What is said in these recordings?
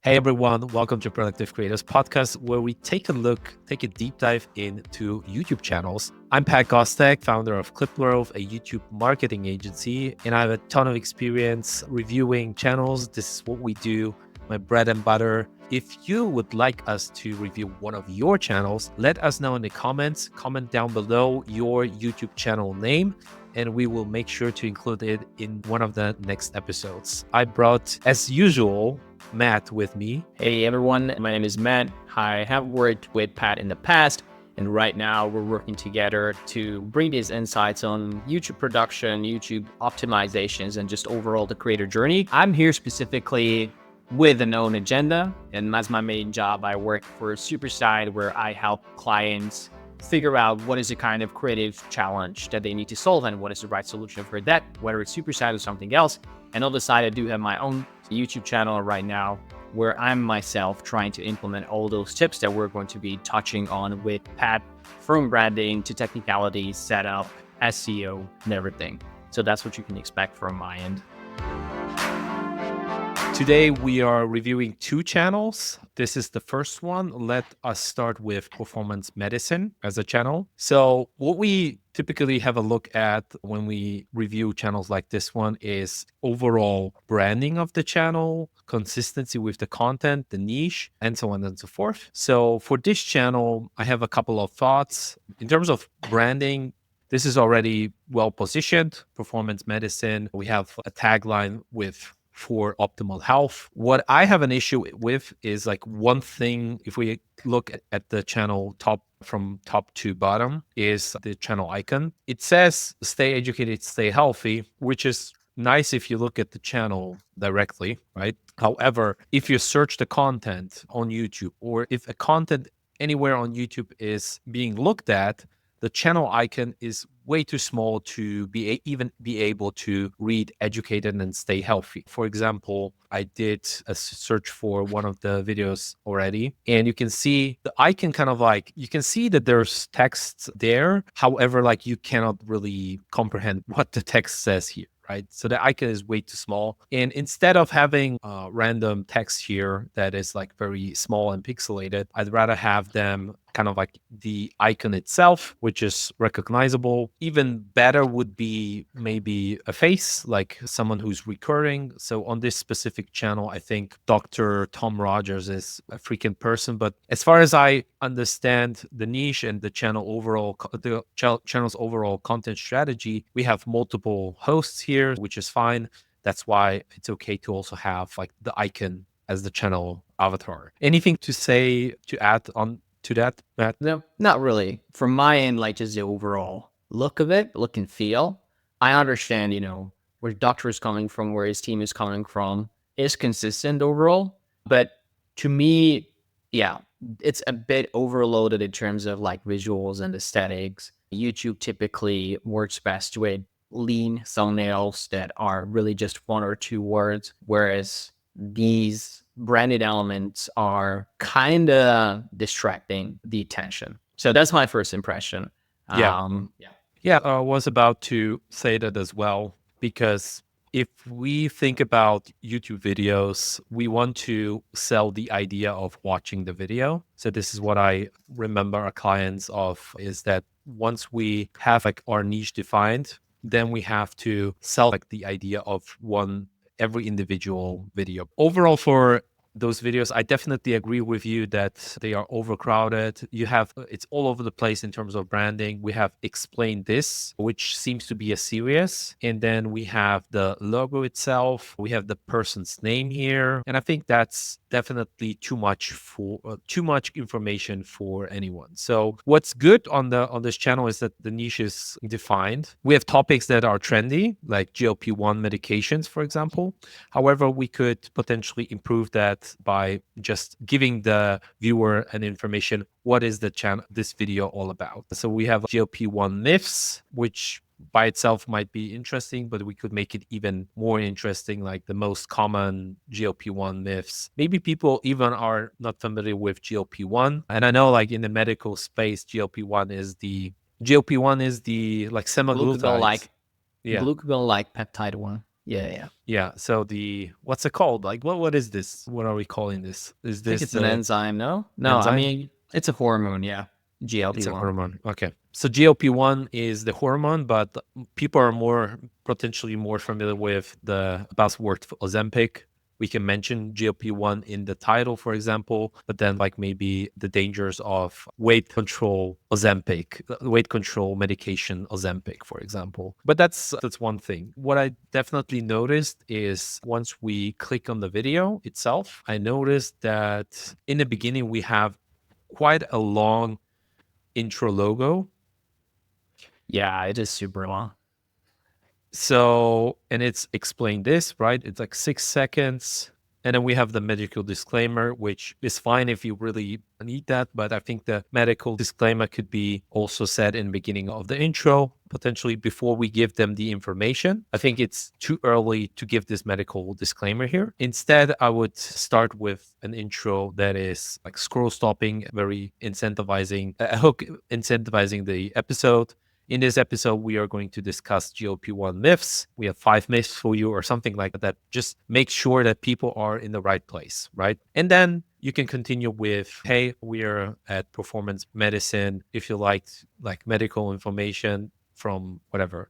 Hey everyone, welcome to Productive Creators Podcast, where we take a deep dive into YouTube channels. I'm Pat Gostek, founder of Clipgrove, a YouTube marketing agency, and I have a ton of experience reviewing channels. This is what we do, my bread and butter. If you would like us to review one of your channels, let us know in the comments. Comment down below your YouTube channel name, and we will make sure to include it in one of the next episodes. I brought, as usual, Matt with me. Hey everyone, my name is Matt. I have worked with Pat in the past, and right now we're working together to bring these insights on YouTube production, YouTube optimizations, and just overall the creator journey. I'm here specifically with a known agenda, and as my main job, I work for a Superside where I help clients figure out what is the kind of creative challenge that they need to solve and what is the right solution for that, whether it's Superside or something else. And on the side, I do have my own YouTube channel right now where I'm myself trying to implement all those tips that we're going to be touching on with Pat, from branding to technicalities, setup, SEO, and everything. So that's what you can expect from my end. Today, we are reviewing two channels. This is the first one. Let us start with performance medicine as a channel. So what we typically have a look at when we review channels like this one is overall branding of the channel, consistency with the content, the niche, and so on and so forth. So for this channel, I have a couple of thoughts. In terms of branding, this is already well positioned. Performance medicine, we have a tagline with for optimal health. What I have an issue with is like one thing, if we look at the channel from top to bottom, is the channel icon. It says stay educated, stay healthy, which is nice if you look at the channel directly, right? However, if you search the content on YouTube, or if a content anywhere on YouTube is being looked at, the channel icon is way too small to even be able to read educated and stay healthy. For example, I did a search for one of the videos already, and you can see the icon you can see that there's text there. However, like you cannot really comprehend what the text says here. Right. So the icon is way too small. And instead of having random text here that is like very small and pixelated, I'd rather have them kind of like the icon itself, which is recognizable. Even better would be maybe a face, like someone who's recurring. So on this specific channel, I think Dr. Tom Rogers is a freaking person. But as far as I understand the niche and the channel's overall content strategy, we have multiple hosts here, which is fine. That's why it's okay to also have like the icon as the channel avatar. Anything to add on to that, Matt? No, not really. From my end, like just the overall look of it, look and feel. I understand, where the doctor is coming from, where his team is coming from, is consistent overall. But to me, yeah, it's a bit overloaded in terms of like visuals and aesthetics. YouTube typically works best with lean thumbnails that are really just one or two words, whereas these branded elements are kind of distracting the attention. So that's my first impression. Yeah, I was about to say that as well, because if we think about YouTube videos, we want to sell the idea of watching the video. So this is what I remember our clients of, is that once we have like our niche defined, then we have to sell like the idea of every individual video. Overall, for those videos, I definitely agree with you that they are overcrowded. It's all over the place in terms of branding. We have explained this, which seems to be a series. And then we have the logo itself. We have the person's name here. And I think that's definitely too much information for anyone. So what's good on this channel is that the niche is defined. We have topics that are trendy, like GLP-1 medications, for example. However, we could potentially improve that by just giving the viewer an information. What is this video all about? So we have GLP-1 myths, which by itself might be interesting, but we could make it even more interesting, like the most common GLP-1 myths. Maybe people even are not familiar with GLP-1. And I know like in the medical space, GLP-1 is the like semaglutide. Glucagon-like peptide one. Yeah. Yeah. So what's it called? Like what is this? What are we calling this? Is I think this it's an the enzyme, no? No, I enzyme? mean, it's a hormone, yeah. It's a GLP-1. hormone. Okay. So GLP-1 is the hormone, but people are potentially more familiar with the buzzword Ozempic. We can mention GLP-1 in the title, for example, but then like maybe the dangers of weight control Ozempic, weight control medication Ozempic, for example. But that's one thing. What I definitely noticed is once we click on the video itself, I noticed that in the beginning we have quite a long intro logo. Yeah, it is super long. So, and it's explained this, right? It's like 6 seconds. And then we have the medical disclaimer, which is fine if you really need that. But I think the medical disclaimer could be also said in the beginning of the intro, potentially before we give them the information. I think it's too early to give this medical disclaimer here. Instead, I would start with an intro that is like scroll stopping, very incentivizing, a hook incentivizing the episode. In this episode, we are going to discuss GLP-1 myths. We have 5 myths for you or something like that. Just make sure that people are in the right place, right? And then you can continue with, hey, we're at Performance Medicine. If you like medical information from whatever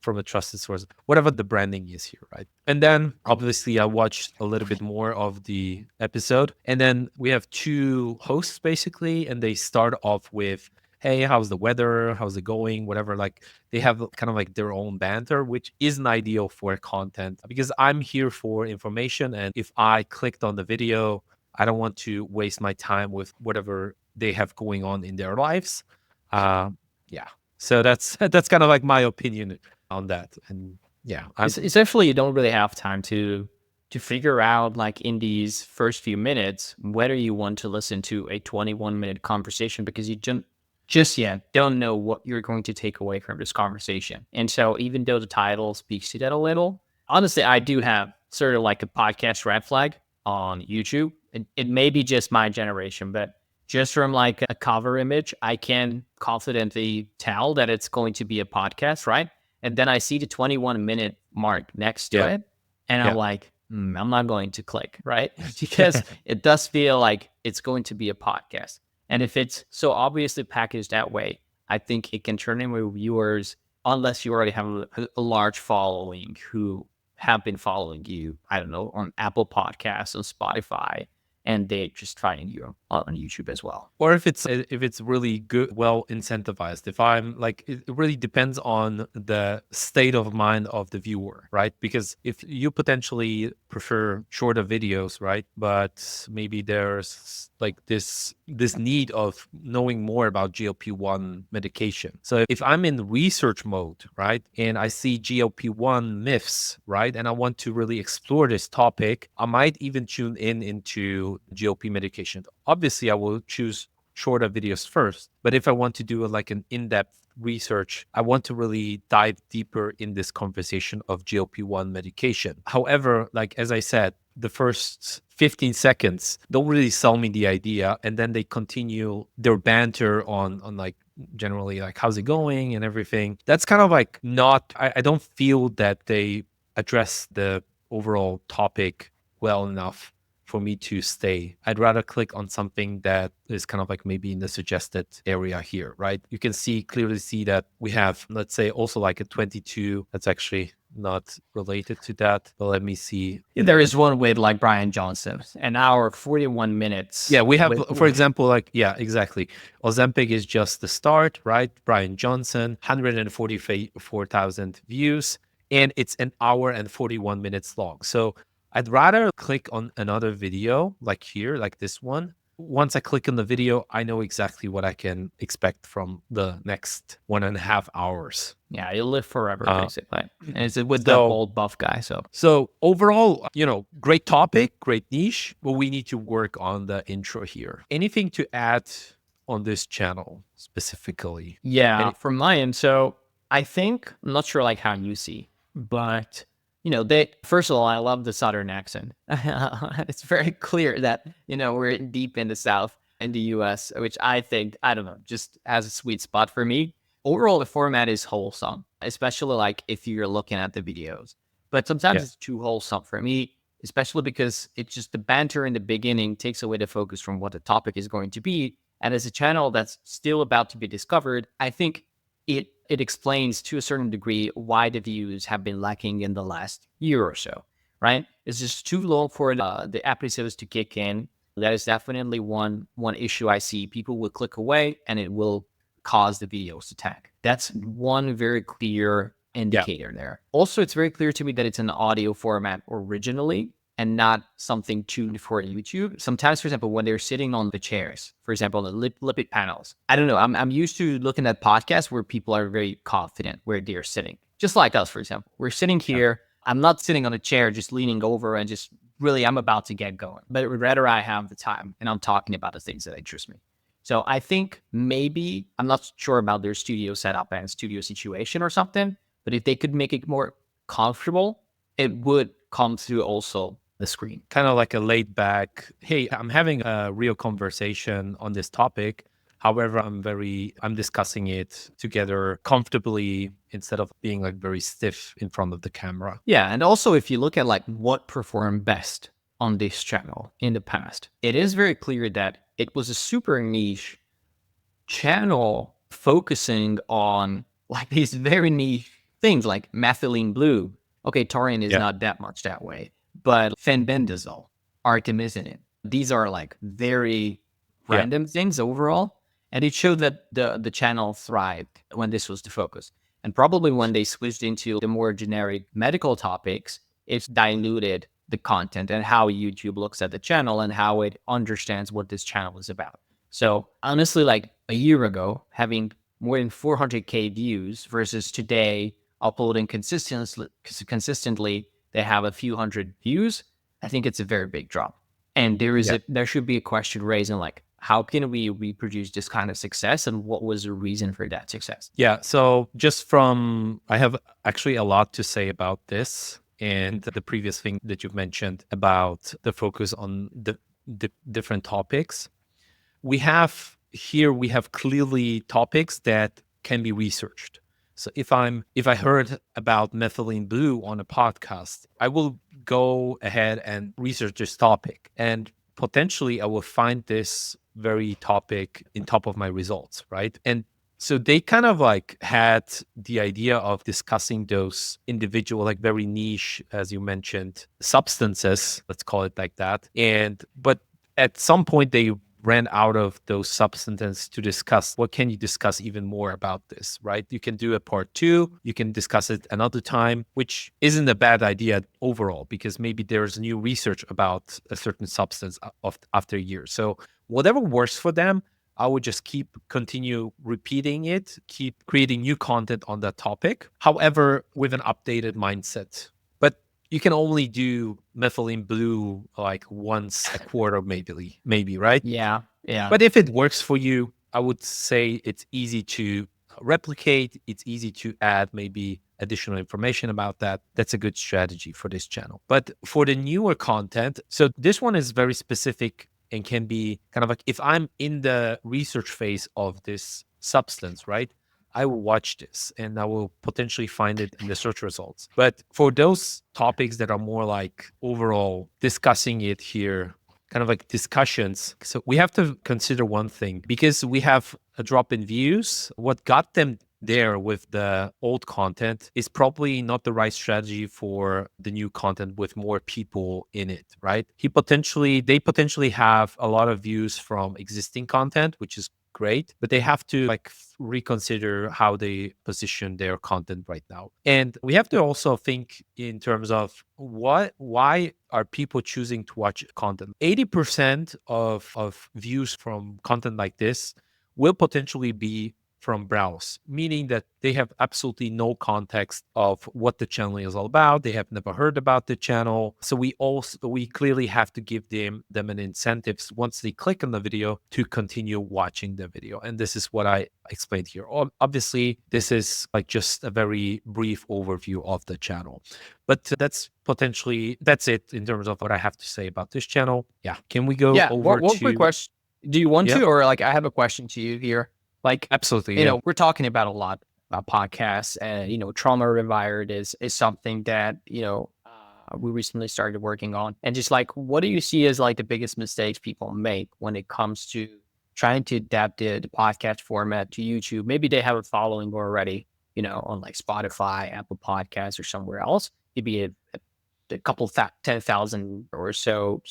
from a trusted source, whatever the branding is here, right? And then obviously I watched a little bit more of the episode. And then we have 2 hosts basically, and they start off with, hey, how's the weather? How's it going? Whatever. Like they have kind of like their own banter, which isn't ideal for content because I'm here for information. And if I clicked on the video, I don't want to waste my time with whatever they have going on in their lives. Yeah. So that's that's kind of like my opinion on that. And yeah, Essentially, you don't really have time to figure out, like, in these first few minutes, whether you want to listen to a 21-minute conversation because you just yet don't know what you're going to take away from this conversation. And so even though the title speaks to that a little, honestly, I do have sort of like a podcast red flag on YouTube. It may be just my generation, but just from like a cover image, I can confidently tell that it's going to be a podcast, right? And then I see the 21-minute mark next to yeah, it. And I'm yeah. like, I'm not going to click, right? Because it does feel like it's going to be a podcast. And if it's so obviously packaged that way, I think it can turn in with viewers unless you already have a large following who have been following you, I don't know, on Apple Podcasts, on Spotify, and they just find you on YouTube as well. Or if it's really good, well incentivized. If I'm like, it really depends on the state of mind of the viewer, right? Because if you potentially prefer shorter videos, right, but maybe there's like this need of knowing more about GLP-1 medication. So if I'm in research mode, right, and I see GLP-1 myths, right, and I want to really explore this topic, I might even tune into GLP medication. Obviously, I will choose shorter videos first. But if I want to do like an in-depth research, I want to really dive deeper in this conversation of GLP-1 medication. However, like as I said, the first 15 seconds don't really sell me the idea, and then they continue their banter on like generally like how's it going and everything. That's kind of like not I don't feel that they address the overall topic well enough for me to stay. I'd rather click on something that is kind of like maybe in the suggested area here, right? You can clearly see that we have, let's say, also like a 22. That's actually not related to that, but let me see. There is one with like Brian Johnson, an hour, 41 minutes. Yeah, we have, for example, like, yeah, exactly. Ozempic is just the start, right? Brian Johnson, 144,000 views, and it's an hour and 41 minutes long. So I'd rather click on another video like here, like this one. Once I click on the video, I know exactly what I can expect from the next 1.5 hours. Yeah, you'll live forever, basically. And it's with the So, old buff guy. so overall, great topic, great niche, but we need to work on the intro here. Anything to add on this channel specifically? Yeah, from my end. So I think, I'm not sure like how you see, but they, first of all, I love the Southern accent. It's very clear that, we're deep in the South in the US, which I think, I don't know, just has a sweet spot for me. Overall, the format is wholesome, especially like if you're looking at the videos. but sometimes Yeah. it's too wholesome for me, especially because it's just the banter in the beginning takes away the focus from what the topic is going to be. And as a channel that's still about to be discovered, I think it explains to a certain degree why the views have been lacking in the last year or so, right? It's just too low for the episodes to kick in. That is definitely one issue I see. People will click away and it will cause the videos to tank. That's one very clear Yeah. indicator there. Also, it's very clear to me that it's an audio format originally and not something tuned for YouTube. Sometimes, for example, when they're sitting on the chairs, for example, the lipid panels, I don't know. I'm used to looking at podcasts where people are very confident where they're sitting, just like us, for example. We're sitting Yeah. here. I'm not sitting on a chair, just leaning over and just really, I'm about to get going. But rather, I have the time and I'm talking about the things that interest me. So I think maybe, I'm not sure about their studio setup and studio situation or something, but if they could make it more comfortable, it would come through also the screen. Kind of like a laid back, hey, I'm having a real conversation on this topic. However, I'm discussing it together comfortably instead of being like very stiff in front of the camera. Yeah. And also, if you look at like what performed best on this channel in the past, it is very clear that it was a super niche channel focusing on like these very niche things like methylene blue. Okay, taurine is Yeah. not that much that way, but fenbendazole, artemisinin, these are like very Yeah. random things overall. And it showed that the channel thrived when this was the focus. And probably when they switched into the more generic medical topics, it's diluted the content and how YouTube looks at the channel and how it understands what this channel is about. So honestly, like a year ago, having more than 400K views versus today uploading consistently, they have a few hundred views. I think it's a very big drop. And Yeah. there should be a question raised in like, how can we reproduce this kind of success and what was the reason for that success? Yeah. So I have actually a lot to say about this and the previous thing that you've mentioned about the focus on the different topics. We have clearly topics that can be researched. So if I heard about methylene blue on a podcast, I will go ahead and research this topic, and potentially I will find this very topic in top of my results, right? And so they kind of like had the idea of discussing those individual, like very niche, as you mentioned, substances, let's call it like that. But at some point they ran out of those substances to discuss. What can you discuss even more about this, right? You can do a part 2, you can discuss it another time, which isn't a bad idea overall, because maybe there's new research about a certain substance after a year. So whatever works for them, I would just continue repeating it, keep creating new content on that topic. However, with an updated mindset. But you can only do methylene blue like once a quarter, maybe, right? Yeah. Yeah. But if it works for you, I would say it's easy to replicate. It's easy to add maybe additional information about that. That's a good strategy for this channel. But for the newer content, so this one is very specific and can be kind of like, if I'm in the research phase of this substance, right? I will watch this and I will potentially find it in the search results. But for those topics that are more like overall discussing it here, kind of like discussions. So we have to consider one thing, because we have a drop in views. What got them there with the old content is probably not the right strategy for the new content with more people in it, right? They potentially have a lot of views from existing content, which is great, but they have to like reconsider how they position their content right now. And we have to also think in terms of why are people choosing to watch content? 80% of views from content like this will potentially be from browse, meaning that they have absolutely no context of what the channel is all about. They have never heard about the channel. So we clearly have to give them an incentive once they click on the video to continue watching the video. And this is what I explained here. Obviously, this is like just a very brief overview of the channel. But that's it in terms of what I have to say about this channel. Yeah. Can we go Yeah. over One quick to question. Do you want Yeah, to, or like I have a question to you here? Like, absolutely. Yeah. we're talking about a lot. podcasts. And, Trauma Rewired is something that, we recently started working on. And just like, what do you see as like the biggest mistakes people make when it comes to trying to adapt the podcast format to YouTube? Maybe they have a following already, on like Spotify, Apple Podcasts, or somewhere else. Maybe a couple 10,000 or so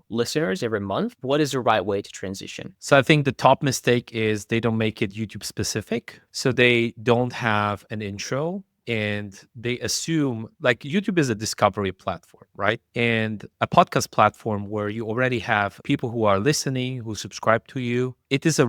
listeners every month. What is the right way to transition? So I think the top mistake is they don't make it YouTube specific. So they don't have an intro and they assume like YouTube is a discovery platform, right? And a podcast platform where you already have people who are listening, who subscribe to you. It is a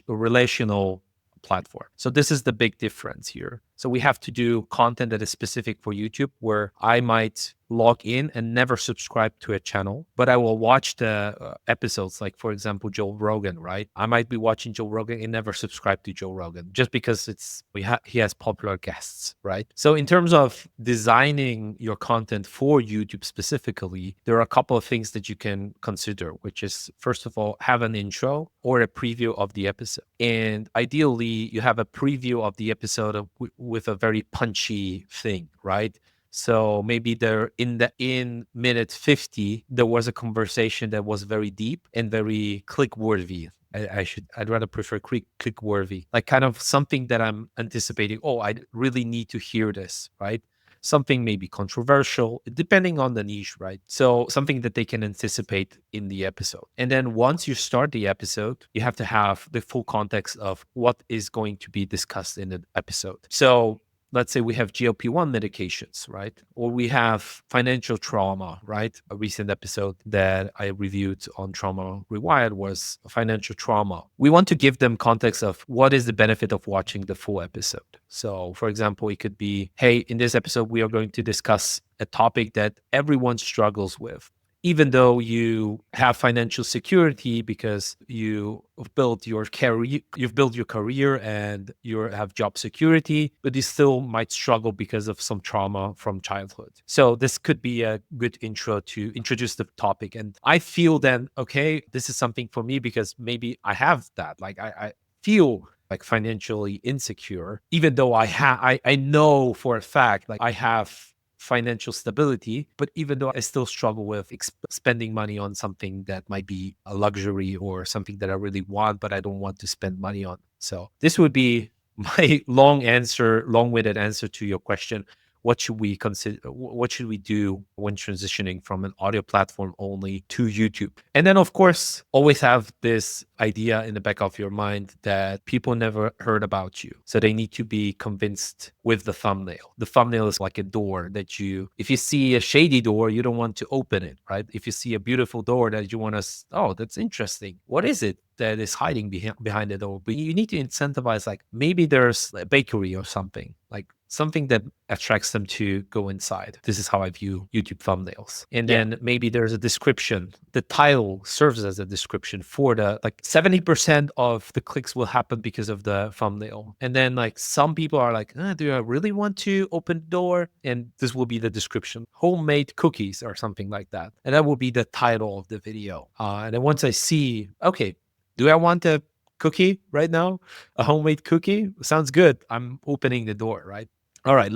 relational platform. So this is the big difference here. So we have to do content that is specific for YouTube where I might log in and never subscribe to a channel, but I will watch the episodes, like for example, Joe Rogan, right? I might be watching Joe Rogan and never subscribe to Joe Rogan just because he has popular guests, right? So in terms of designing your content for YouTube specifically, there are a couple of things that you can consider, which is first of all, have an intro or a preview of the episode. And ideally, you have a preview of the episode with a very punchy thing, right? So maybe in minute 50, there was a conversation that was very deep and very click worthy. I'd rather prefer click worthy, like kind of something that I'm anticipating. Oh, I really need to hear this, right? Something maybe controversial, depending on the niche, right? So something that they can anticipate in the episode. And then once you start the episode, you have to have the full context of what is going to be discussed in the episode. So let's say we have GLP-1 medications, right? Or we have financial trauma, right? A recent episode that I reviewed on Trauma Rewired was financial trauma. We want to give them context of what is the benefit of watching the full episode. So, for example, it could be, hey, in this episode, we are going to discuss a topic that everyone struggles with. Even though you have financial security because you've built your career and you have job security, but you still might struggle because of some trauma from childhood. So this could be a good intro to introduce the topic. And I feel then, okay, this is something for me because maybe I have that. Like I feel like financially insecure, even though I know for a fact, like I have financial stability, but even though I still struggle with spending money on something that might be a luxury or something that I really want, but I don't want to spend money on. So this would be my long-winded answer to your question. What should we consider? What should we do when transitioning from an audio platform only to YouTube? And then, of course, always have this idea in the back of your mind that people never heard about you. So they need to be convinced with the thumbnail. The thumbnail is like a door that if you see a shady door, you don't want to open it, right? If you see a beautiful door that you want to, oh, that's interesting. What is it that is hiding behind the door? But you need to incentivize, like maybe there's a bakery or something, like something that attracts them to go inside. This is how I view YouTube thumbnails. And then maybe there's a description. The title serves as a description for 70% of the clicks will happen because of the thumbnail. And then like some people are like, do I really want to open the door? And this will be the description, homemade cookies or something like that. And that will be the title of the video. And then once I see, okay, do I want a cookie right now? A homemade cookie? Sounds good. I'm opening the door, right? All right,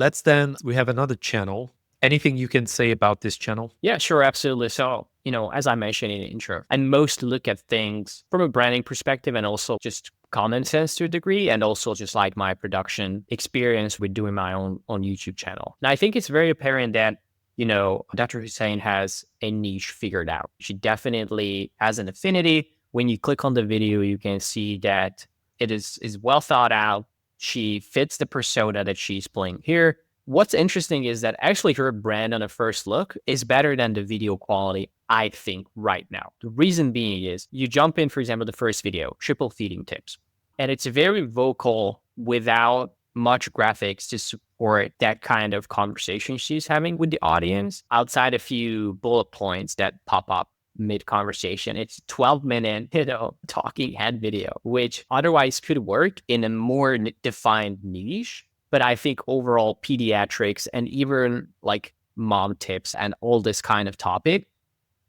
we have another channel. Anything you can say about this channel? Yeah, sure, absolutely. So, as I mentioned in the intro, I most look at things from a branding perspective and also just common sense to a degree, and also just like my production experience with doing my own on YouTube channel. Now, I think it's very apparent that, Dr. Hussein has a niche figured out. She definitely has an affinity. When you click on the video, you can see that it is well thought out. She fits the persona that she's playing here. What's interesting is that actually her brand on a first look is better than the video quality, I think, right now. The reason being is you jump in, for example, the first video, triple feeding tips, and it's very vocal without much graphics to support that kind of conversation she's having with the audience. Outside a few bullet points that pop up mid-conversation, it's 12-minute, talking head video, which otherwise could work in a more defined niche. But I think overall pediatrics and even like mom tips and all this kind of topic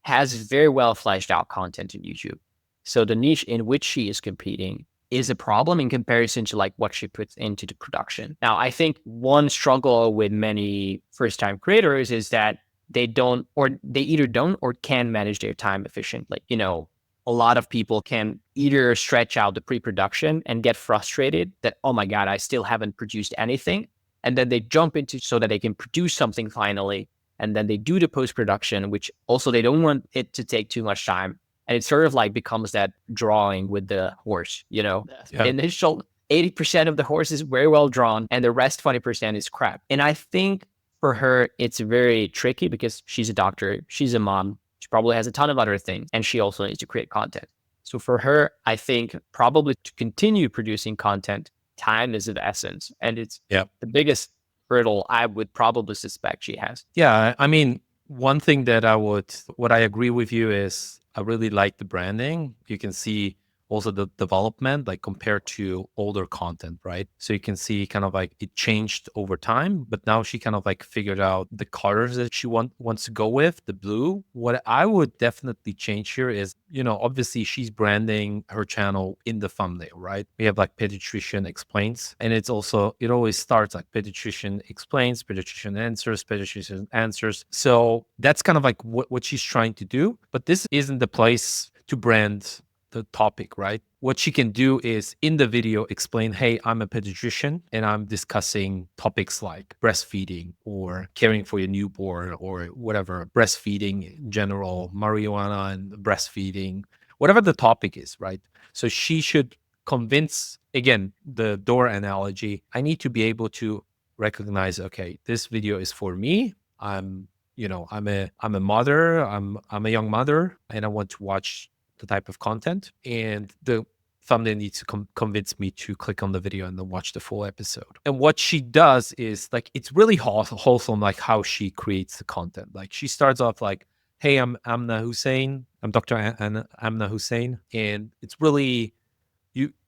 has very well fleshed out content in YouTube. So the niche in which she is competing is a problem in comparison to like what she puts into the production. Now, I think one struggle with many first time creators is that they don't, or they either don't or can manage their time efficiently. You know, a lot of people can either stretch out the pre-production and get frustrated that, oh my God, I still haven't produced anything. And then they jump into so that they can produce something finally. And then they do the post-production, which also they don't want it to take too much time. And it sort of like becomes that drawing with the horse, you know, Yeah. the initial 80% of the horse is very well drawn and the rest 20% is crap. And I think for her, it's very tricky because she's a doctor, she's a mom, she probably has a ton of other things, and she also needs to create content. So for her, I think probably to continue producing content, time is of the essence. And it's Yeah. the biggest hurdle I would probably suspect she has. Yeah. I mean, one thing that what I agree with you is I really like the branding. You can see also the development, like compared to older content, right? So you can see kind of like it changed over time, but now she kind of like figured out the colors that she wants to go with, the blue. What I would definitely change here is, you know, obviously she's branding her channel in the thumbnail, right? We have like pediatrician explains, and it always starts like pediatrician explains, pediatrician answers. So that's kind of like what she's trying to do, but this isn't the place to brand the topic, right? What she can do is in the video explain, hey, I'm a pediatrician and I'm discussing topics like breastfeeding or caring for your newborn or whatever, breastfeeding in general, marijuana and breastfeeding, whatever the topic is, right? So she should convince, again, the door analogy, I need to be able to recognize, okay, this video is for me. I'm a mother, I'm a young mother, and I want to watch the type of content, and the thumbnail needs to convince me to click on the video and then watch the full episode. And what she does is like, it's really wholesome, like how she creates the content. Like she starts off like, hey, I'm Amna Hussein. I'm Dr. Amna Hussein. And it's really,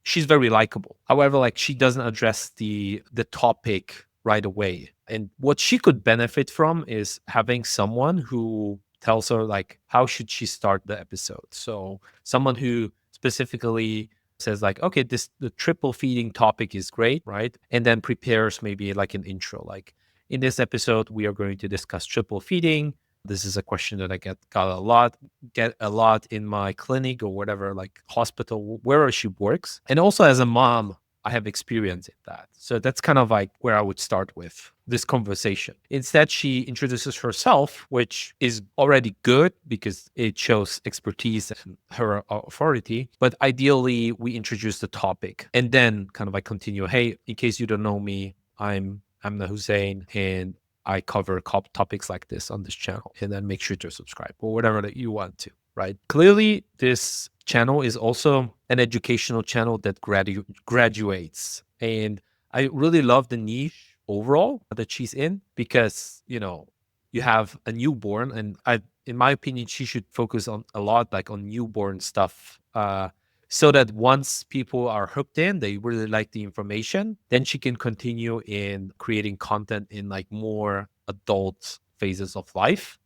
she's very likable. However, like she doesn't address the topic right away. And what she could benefit from is having someone who tells her like how should she start the episode. So someone who specifically says like, okay, the triple feeding topic is great, right? And then prepares maybe like an intro, like in this episode we are going to discuss triple feeding. This is a question that I get a lot in my clinic or whatever, like hospital, wherever she works. And also as a mom, I have experience in that. So that's kind of like where I would start with this conversation. Instead, she introduces herself, which is already good because it shows expertise and her authority. But ideally, we introduce the topic and then kind of like continue. Hey, in case you don't know me, I'm Amna Hussein, and I cover topics like this on this channel, and then make sure to subscribe or whatever that you want to, right? Clearly, this channel is also an educational channel that graduates. And I really love the niche overall that she's in because, you know, you have a newborn, and in my opinion, she should focus on a lot like on newborn stuff. So that once people are hooked in, they really like the information, then she can continue in creating content in like more adult phases of life.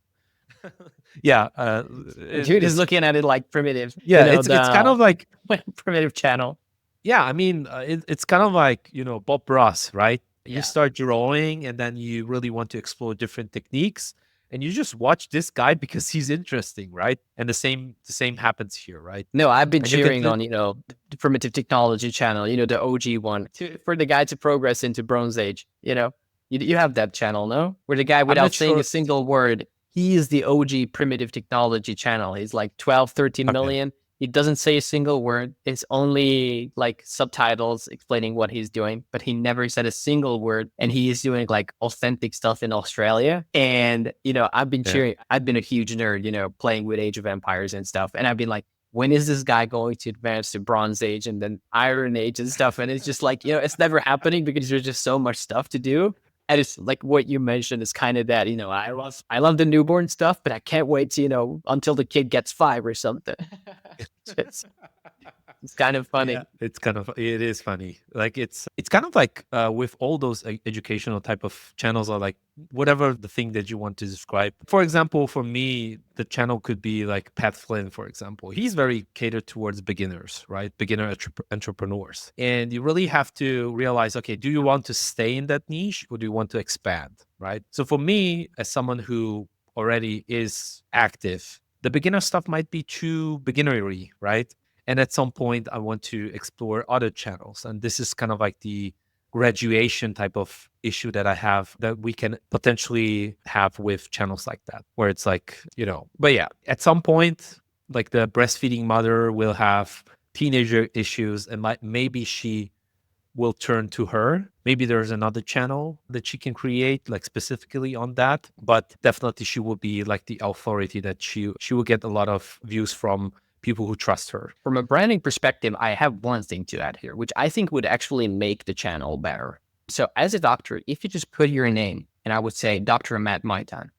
Yeah. Dude is looking at it like primitive. Yeah, you know, it's kind of like, primitive channel. yeah, I mean, it's kind of like, you know, Bob Ross, right? You Yeah. start drawing and then you really want to explore different techniques, and you just watch this guy because he's interesting, right? And the same happens here, right? No, I've been And you can cheering on, the primitive technology channel, the OG one, for the guy to progress into Bronze Age. You have that channel, no? Where the guy, I'm without not saying a sure. single word, he is the OG primitive technology channel. He's like 12, 13 Okay. million. He doesn't say a single word. It's only like subtitles explaining what he's doing, but he never said a single word. And he is doing like authentic stuff in Australia. And, I've been Yeah. cheering. I've been a huge nerd, playing with Age of Empires and stuff. And I've been like, when is this guy going to advance to Bronze Age and then Iron Age and stuff? And it's just like, it's never happening because there's just so much stuff to do. And it's like what you mentioned is kind of that, I love the newborn stuff, but I can't wait to, until the kid gets 5 or something. It's kind of funny. Yeah, it is funny. Like it's kind of like with all those educational type of channels are like whatever the thing that you want to describe. For example, for me, the channel could be like Pat Flynn, for example. He's very catered towards beginners, right? Beginner entrepreneurs. And you really have to realize, okay, do you want to stay in that niche or do you want to expand, right? So for me, as someone who already is active, the beginner stuff might be too beginnery, right? And at some point, I want to explore other channels. And this is kind of like the graduation type of issue that I have that we can potentially have with channels like that, where it's like, but yeah, at some point, like the breastfeeding mother will have teenager issues and maybe she will turn to her. Maybe there's another channel that she can create like specifically on that, but definitely she will be like the authority that she will get a lot of views from people who trust her. From a branding perspective, I have one thing to add here, which I think would actually make the channel better. So as a doctor, if you just put your name, and I would say Dr. Matt Maitan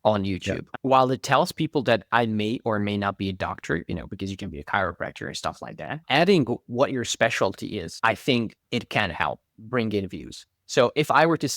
on YouTube, while it tells people that I may or may not be a doctor, because you can be a chiropractor and stuff like that, adding what your specialty is, I think it can help bring in views. So if I were to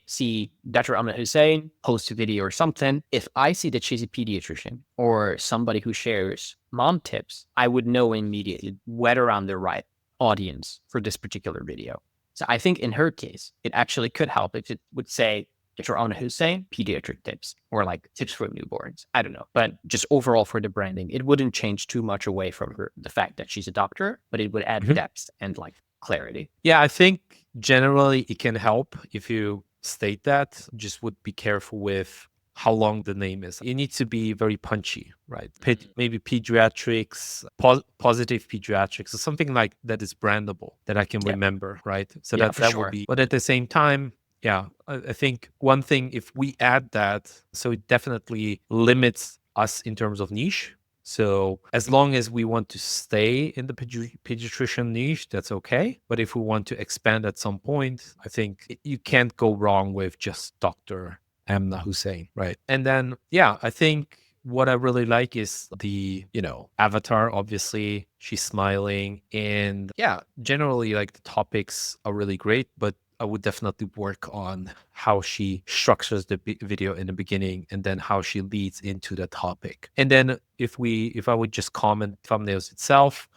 see Dr. Amna Hussein post a video or something, if I see that she's a pediatrician or somebody who shares mom tips, I would know immediately whether I'm the right audience for this particular video. So I think in her case, it actually could help if it would say Dr. Amna Hussein, pediatric tips, or like tips for newborns. I don't know. But just overall for the branding, it wouldn't change too much away from the fact that she's a doctor, but it would add depth and like clarity. Yeah, I think generally it can help if you state that. Just would be careful with how long the name is. It needs to be very punchy, right? Maybe pediatrics, positive pediatrics, or something like that is brandable that I can remember, right? So that will be. But at the same time, yeah, I think one thing, if we add that, so it definitely limits us in terms of niche. So as long as we want to stay in the pediatrician niche, that's okay. But if we want to expand at some point, I think you can't go wrong with just Dr. Amna Hussein, right? And then, yeah, I think what I really like is the, avatar, obviously, she's smiling. And yeah, generally, like the topics are really great, but I would definitely work on how she structures the video in the beginning and then how she leads into the topic. And then if I would just comment thumbnails itself,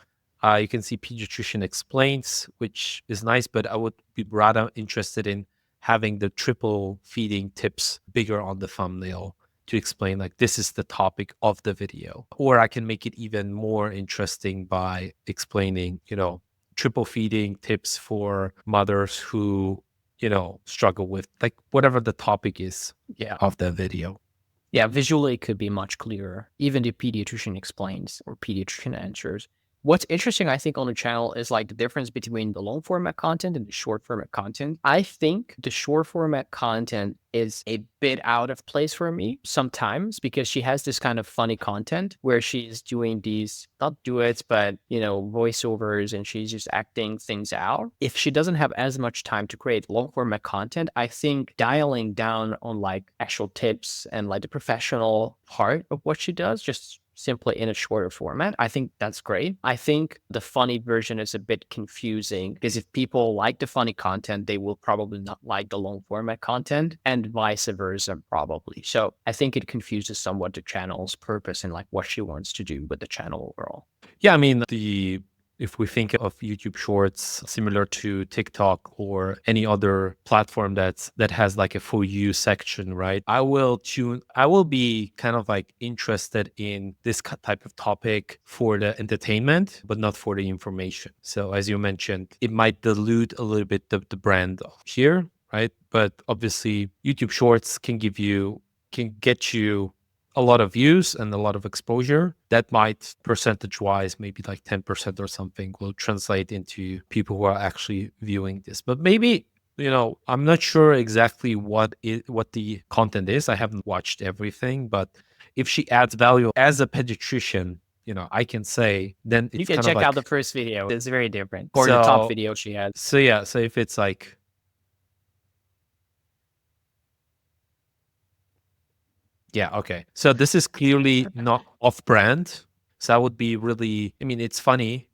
you can see pediatrician explains, which is nice, but I would be rather interested in having the triple feeding tips bigger on the thumbnail to explain like this is the topic of the video. Or I can make it even more interesting by explaining, triple feeding tips for mothers who, struggle with like whatever the topic is of the video. Yeah, visually it could be much clearer. Even the pediatrician explains or pediatrician answers. What's interesting, I think, on the channel is like the difference between the long format content and the short format content. I think the short format content is a bit out of place for me sometimes because she has this kind of funny content where she's doing these, not duets, but, voiceovers and she's just acting things out. If she doesn't have as much time to create long format content, I think dialing down on like actual tips and like the professional part of what she does, just simply in a shorter format, I think that's great. I think the funny version is a bit confusing because if people like the funny content, they will probably not like the long format content and vice versa probably. So I think it confuses somewhat the channel's purpose and like what she wants to do with the channel overall. Yeah, I mean, if we think of YouTube Shorts similar to TikTok or any other platform that has like a for you section, right? I will be kind of like interested in this type of topic for the entertainment, but not for the information. So as you mentioned, it might dilute a little bit the brand here, right? But obviously YouTube Shorts can get you a lot of views and a lot of exposure. That might percentage-wise, maybe like 10% or something, will translate into people who are actually viewing this. But maybe, I'm not sure exactly what the content is. I haven't watched everything, but if she adds value as a pediatrician, I can say, then it's you can check out the first video. It's very different. Or the top video she had. So yeah, so if it's like, yeah, okay. So this is clearly not off-brand. So I would be really, I mean, it's funny,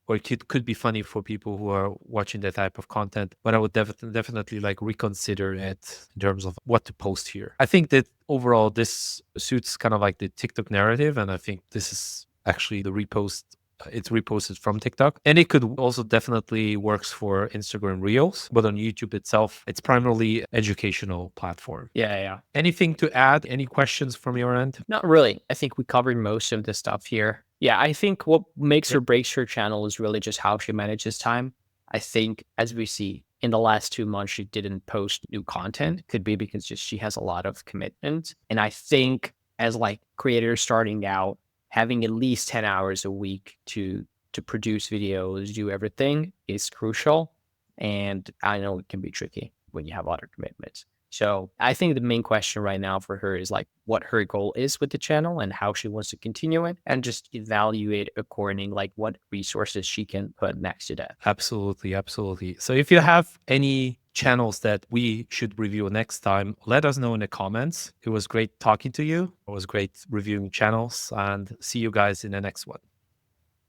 or it could be funny for people who are watching that type of content, but I would definitely like reconsider it in terms of what to post here. I think that overall this suits kind of like the TikTok narrative, and I think this is actually the repost. It's reposted from TikTok, and it could also definitely works for Instagram Reels, but on YouTube itself, it's primarily educational platform. Yeah. Anything to add? Any questions from your end? Not really. I think we covered most of the stuff here. Yeah, I think what makes or breaks her channel is really just how she manages time. I think, as we see in the last 2 months, she didn't post new content. Could be because just she has a lot of commitment. And I think as like creators starting out, having at least 10 hours a week to produce videos, do everything is crucial. And I know it can be tricky when you have other commitments. So I think the main question right now for her is like what her goal is with the channel and how she wants to continue it, and just evaluate according like what resources she can put next to that. Absolutely, absolutely. So if you have any channels that we should review next time, let us know in the comments. It was great talking to you. It was great reviewing channels, and see you guys in the next one.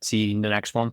See you in the next one.